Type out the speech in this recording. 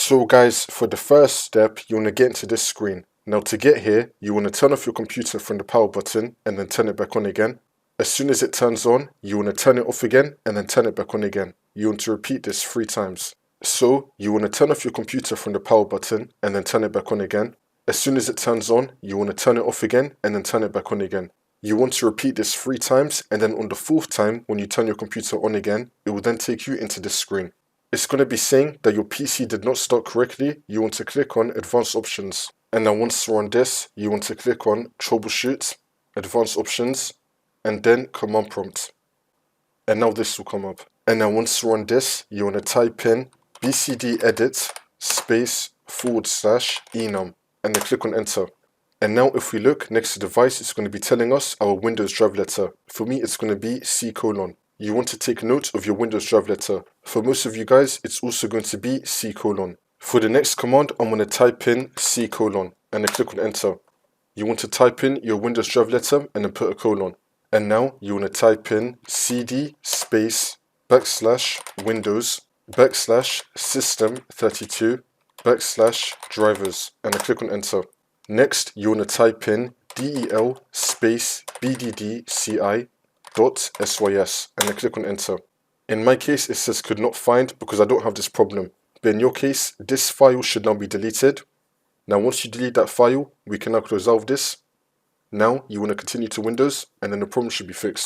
So guys, for the first step, you want to get into this screen. Now to get here, you want to turn off your computer from the power button and then turn it back on again. As soon as it turns on, you want to turn it off again and then turn it back on again. You want to repeat this 3 times. So you want to turn off your computer from the power button and then turn it back on again. As soon as it turns on, you want to turn it off again and then turn it back on again. You want to repeat this 3 times, and then on the 4th time, when you turn your computer on again, it will then take you into this screen. It's going to be saying that your PC did not start correctly. You want to click on Advanced Options. And now once you're on this, you want to click on Troubleshoot, Advanced Options, and then Command Prompt. And now this will come up. And now once you're on this, you want to type in BSOD edit /enum and then click on Enter. And now if we look next to device, it's going to be telling us our Windows drive letter. For me, it's going to be C:. You want to take note of your Windows drive letter. For most of you guys, it's also going to be C:. For the next command, I'm going to type in C:, and then click on Enter. You want to type in your Windows drive letter and then put a colon. And now you want to type in cd /Windows /system32 /drivers and then click on Enter. Next, you want to type in del bddci.sys and then click on Enter. In my case, it says could not find because I don't have this problem. But in your case, this file should now be deleted. Now, once you delete that file, we can now resolve this. Now, you want to continue to Windows and then the problem should be fixed.